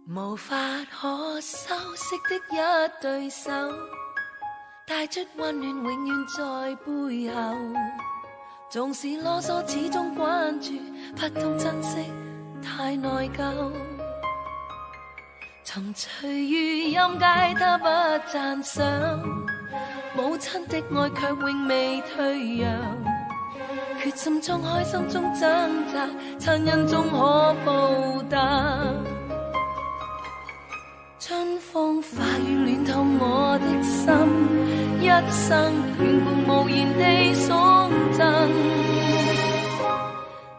無法可修飾的一對手，帶出溫暖永遠在背後。縱使囉嗦始終關注，不懂珍惜太內疚。曾隨遇陰街他不讚賞，母親的愛卻永未退讓。決心中開心中掙扎，殘忍中可報答。春風化雨暖透我的心，一生眷顧無言地送贈。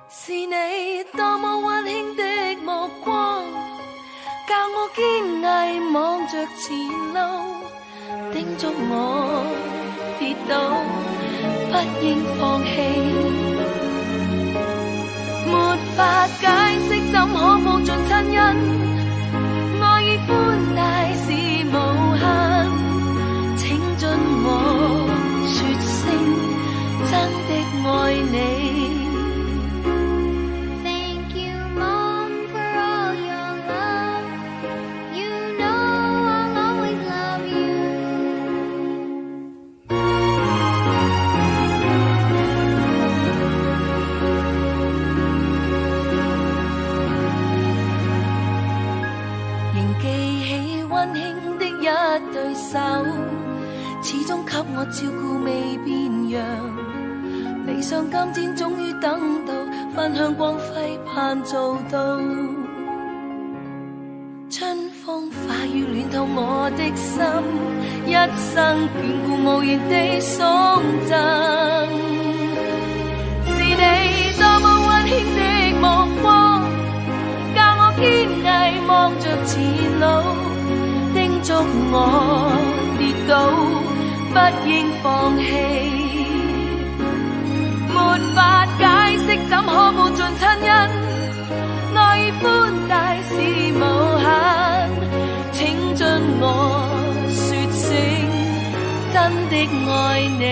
是你多麼溫馨的目光，教我堅毅望着前路，叮囑我跌倒不應放棄。沒法解釋怎可報盡親恩，愛意寬大是無限，請准我說聲真的愛你。Thank you, Mom, for all your love. You know I'll always love you. 仍記起溫馨的一對手，始終給我照顧未變樣。理想今天終於等到，分享光輝盼做到。春風化雨暖透我的心，一生眷顧無言地送贈。是你多麼溫馨的目光，教我堅毅望着前路，叮囑我跌倒不應放棄。沒法解釋怎可報盡親恩，愛意寬大是無限，請准我說聲真的愛你。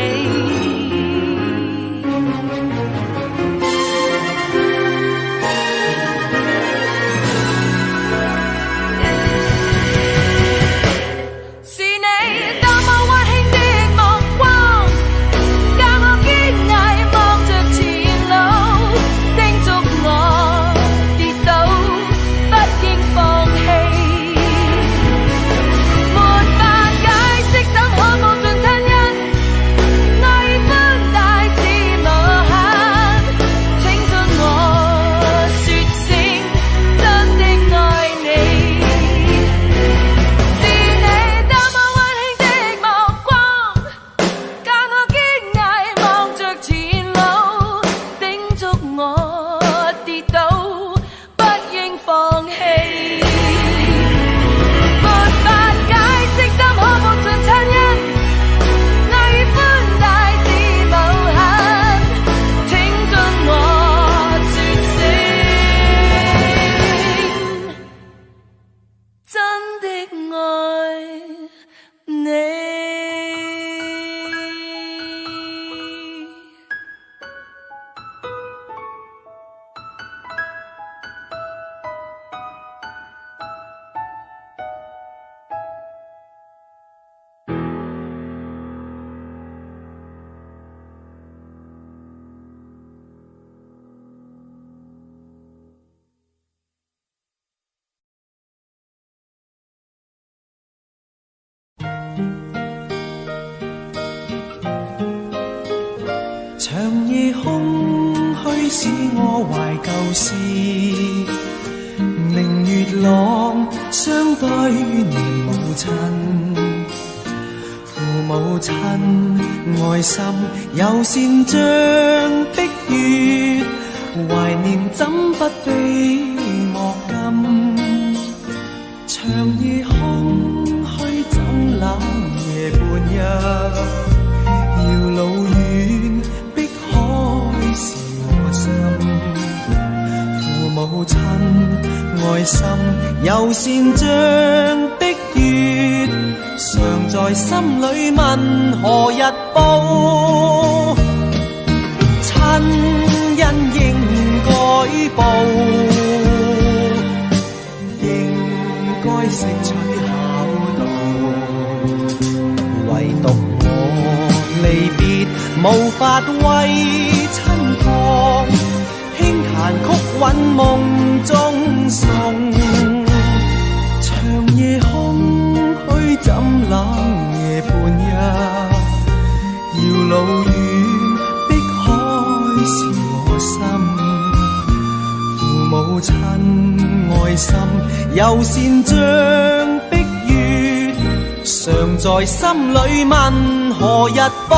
長夜空虛使我懷舊事，明月朗相對念母親，父母親愛心友善像碧月，懷念怎不比莫禁。長夜空虛怎冷夜半日，遙路遠碧海是我心。父母親愛心友善像碧月，常在心裏問何日報。親恩應該報，應該識取孝道。唯獨我離別無法為親旁，輕彈曲韻夢中送。長夜空虛怎冷夜半日，遙路遠碧海是我心。父母親愛心友善像碧月，常在心裏問何日報。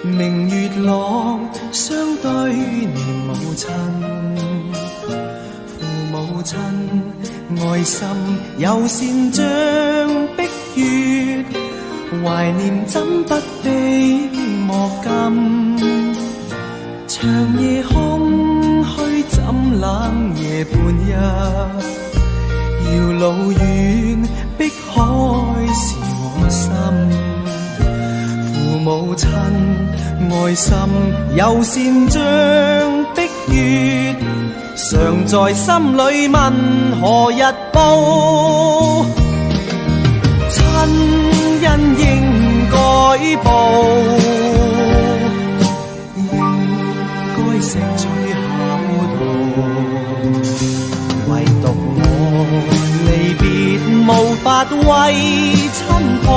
明月朗相對念母親，父母親愛心友善像碧月，懷念怎不比莫禁。長夜空虛怎冷夜半日，遙路遠碧海是我心。父母親愛心友善像碧月，常在心裏問何日報。親恩應該報，應該識取孝道。唯獨我離別無法為親旁，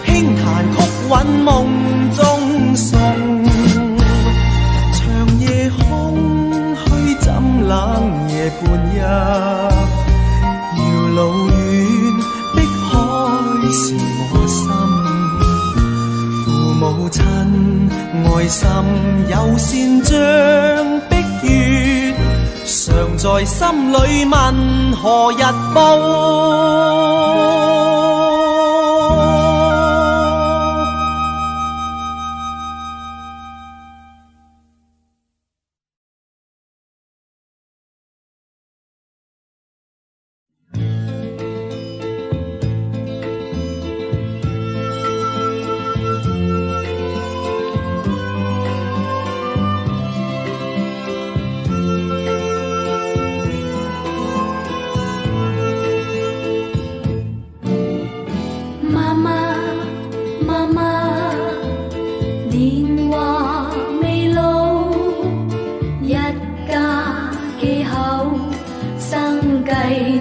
輕彈曲韻夢中送。長夜空虛怎冷夜半日，遙路遠碧海是我心。父母親愛心友善像碧月，常在心裏問何日報。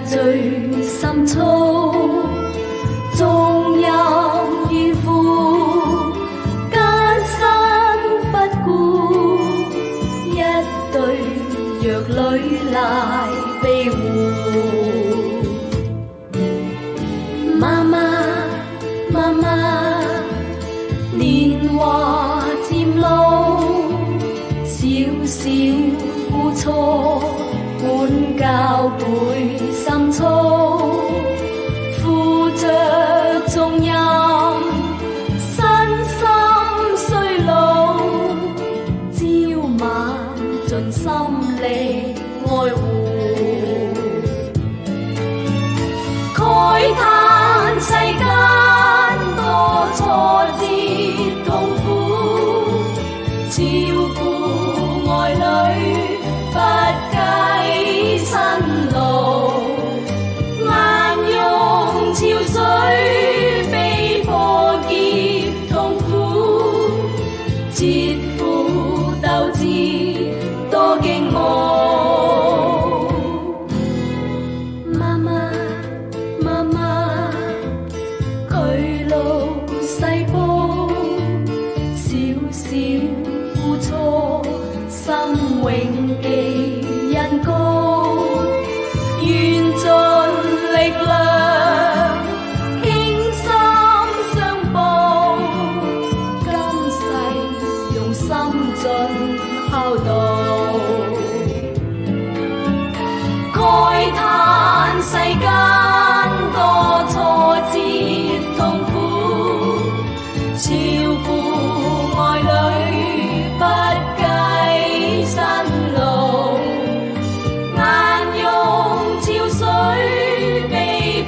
最深操，縱有怨婦，艱辛不顧，一對弱女來庇護。媽媽，媽媽，年華漸老，少少污錯。管教背心操，負着重任，身心衰老，朝晚盡心力愛護。慨嘆世間多挫折痛苦，照顧愛侶不計辛勞，眼湧潮水被破劫痛苦，切膚鬥志多驚愕。間多挫折痛苦，照顧愛侶不計辛勞，眼湧潮水被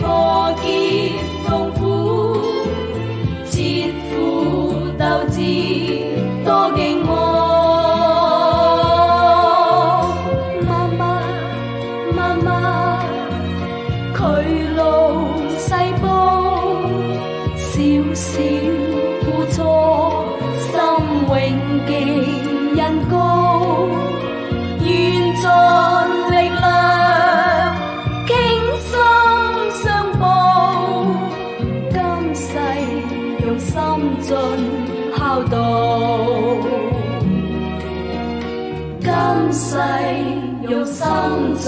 破結痛苦，切膚鬥志多驚愕。媽媽媽媽，劬勞細胞，小小苦楚，心永記恩高，願盡力量傾心相報，今世用心盡孝道，今世用心盡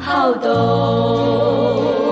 孝道。